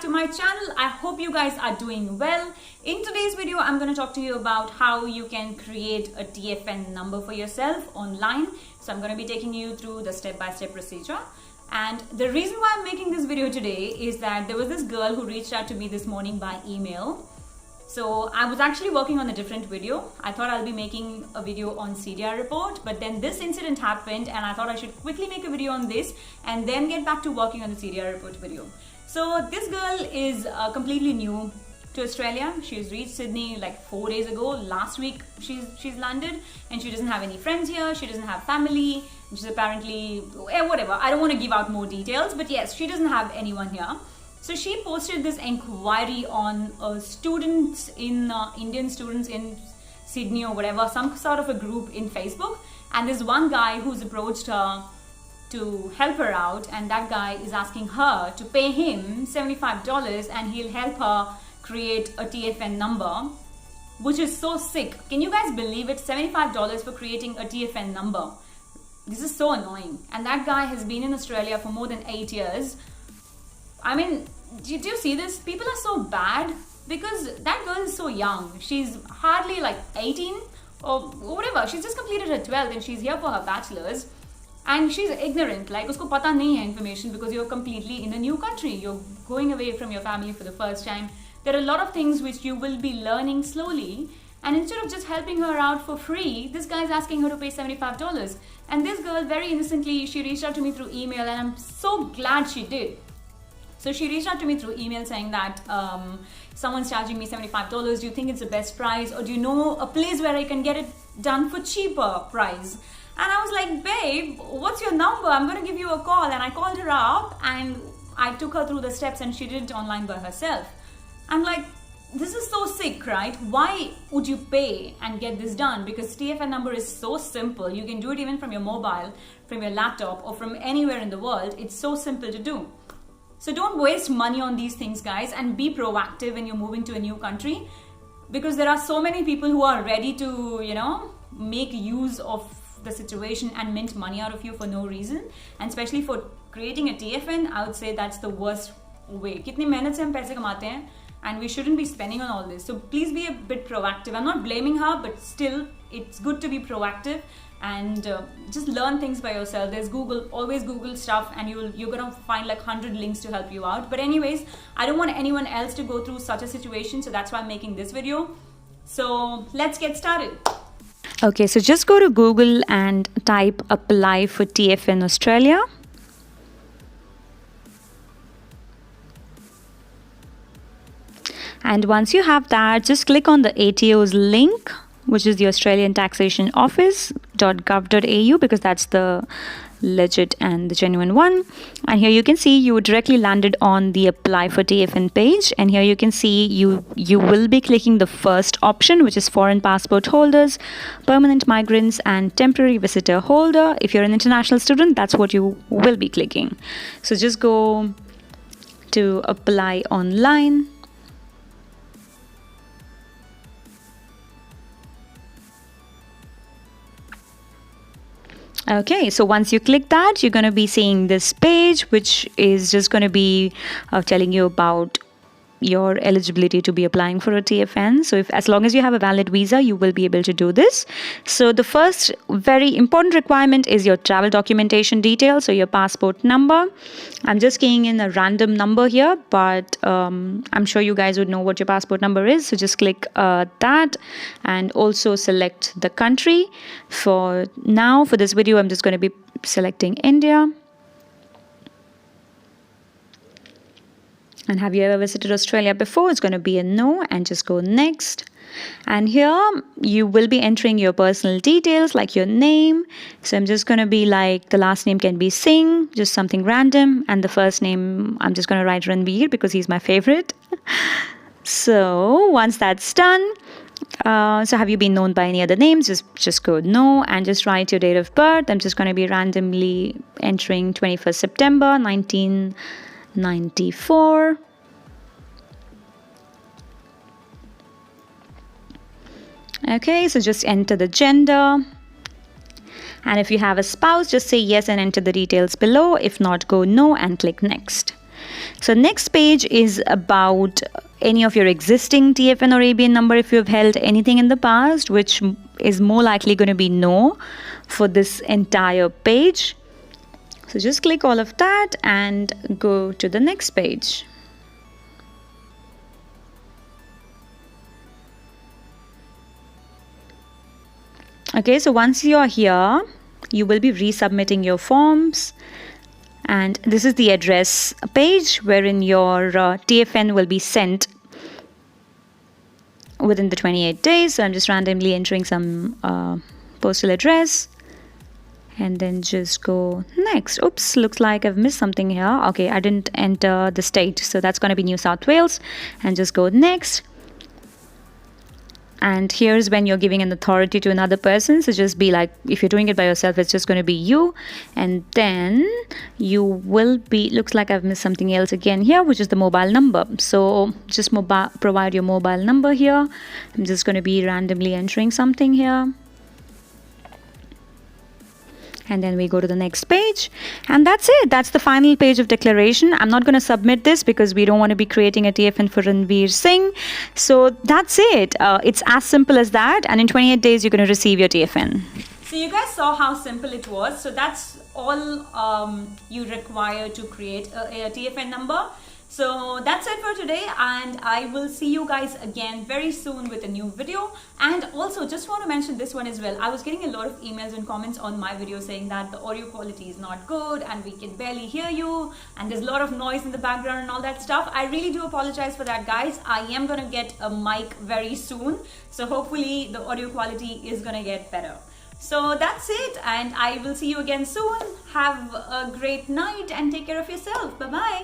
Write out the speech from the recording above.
to my channel. I hope you guys are doing well. In today's video, I'm going to talk to you about how you can create a TFN number for yourself online. So I'm going to be taking you through the step-by-step procedure. And the reason why I'm making this video today is that there was this girl who reached out to me this morning by email. So I was actually working on a different video. I thought I'll be making a video on CDR report, but then this incident happened and I thought I should quickly make a video on this and then get back to working on the CDR report video. So this girl is completely new to Australia. She's reached Sydney like 4 days ago. Last week she's landed and she doesn't have any friends here. She doesn't have family. She's apparently, whatever. I don't want to give out more details, but yes, she doesn't have anyone here. So she posted this inquiry on students in Indian students in Sydney or whatever, some sort of a group in Facebook. And there's one guy who's approached her to help her out, and that guy is asking her to pay him $75 and he'll help her create a TFN number, which is so sick. Can you guys believe it? $75 for creating a TFN number. This is so annoying. And that guy has been in Australia for more than 8 years. I mean, do you see this? People are so bad because that girl is so young. She's hardly like 18 or whatever. She's just completed her 12th and she's here for her bachelor's. And she's ignorant. Like, usko pata nahi hai information because you're completely in a new country. You're going away from your family for the first time. There are a lot of things which you will be learning slowly. And instead of just helping her out for free, this guy's asking her to pay $75. And this girl, very innocently, she reached out to me through email, and I'm so glad she did. So she reached out to me through email saying that someone's charging me $75. Do you think it's the best price? Or do you know a place where I can get it done for cheaper price? And I was like, babe, what's your number? I'm going to give you a call. And I called her up and I took her through the steps and she did it online by herself. I'm like, this is so sick, right? Why would you pay and get this done? Because TFN number is so simple. You can do it even from your mobile, from your laptop, or from anywhere in the world. It's so simple to do. So don't waste money on these things, guys, and be proactive when you're moving to a new country, because there are so many people who are ready to, make use of the situation and mint money out of you for no reason. And especially for creating a TFN, I would say that's the worst way. Kitni mehnat se hum paise kamate hain, and we shouldn't be spending on all this. So please be a bit proactive. I'm not blaming her, but still, it's good to be proactive and just learn things by yourself. There's Google, always Google stuff, and you're gonna find like 100 links to help you out. But anyways, I don't want anyone else to go through such a situation, so that's why I'm making this video. So let's get started. Okay, so just go to Google and type apply for TFN Australia. And once you have that, just click on the ATO's link, which is the Australian Taxation Office.gov.au, because that's the legit and the genuine one. And here you can see you directly landed on the apply for TFN page, and here you can see you will be clicking the first option, which is foreign passport holders, permanent migrants, and temporary visitor holder. If you're an international student, that's what you will be clicking. So just go to apply online. Okay, so once you click that, you're going to be seeing this page, which is just going to be telling you about your eligibility to be applying for a TFN. So as long as you have a valid visa, you will be able to do this. So the first very important requirement is your travel documentation details, so your passport number. I'm just keying in a random number here, but I'm sure you guys would know what your passport number is. So just click that and also select the country. For now, for this video, I'm just going to be selecting India. And have you ever visited Australia before? It's going to be a no, and just go next. And here you will be entering your personal details like your name. So I'm just going to be like, the last name can be Singh, just something random. And the first name, I'm just going to write Ranveer because he's my favorite. So once that's done, so have you been known by any other names? Just go no and just write your date of birth. I'm just going to be randomly entering 21st September 1994. Okay, so just enter the gender. And if you have a spouse, just say yes and enter the details below. If not, go no and click next. So next page is about any of your existing TFN or ABN number if you've held anything in the past, which is more likely going to be no for this entire page. So just click all of that and go to the next page. Okay, so once you're here, you will be resubmitting your forms, and this is the address page wherein your TFN will be sent within the 28 days. So I'm just randomly entering some postal address and then just go next. Oops, looks like I've missed something here. Okay, I didn't enter the state, so that's going to be New South Wales, and just go next. And here's when you're giving an authority to another person. So just be like, if you're doing it by yourself, it's just going to be you. And then you will be, looks like I've missed something else again here, which is the mobile number. So just provide your mobile number here. I'm just going to be randomly entering something here. And then we go to the next page, and that's it. That's the final page of declaration. I'm not going to submit this because we don't want to be creating a TFN for Ranveer Singh. So that's it. It's as simple as that, and in 28 days you're going to receive your TFN. So you guys saw how simple it was. So that's all you require to create a TFN number. So that's it for today, and I will see you guys again very soon with a new video. And also just want to mention this one as well. I was getting a lot of emails and comments on my video saying that the audio quality is not good and we can barely hear you and there's a lot of noise in the background and all that stuff. I really do apologize for that, guys. I am gonna get a mic very soon, so hopefully the audio quality is gonna get better. So that's it, and I will see you again soon. Have a great night and take care of yourself. Bye bye.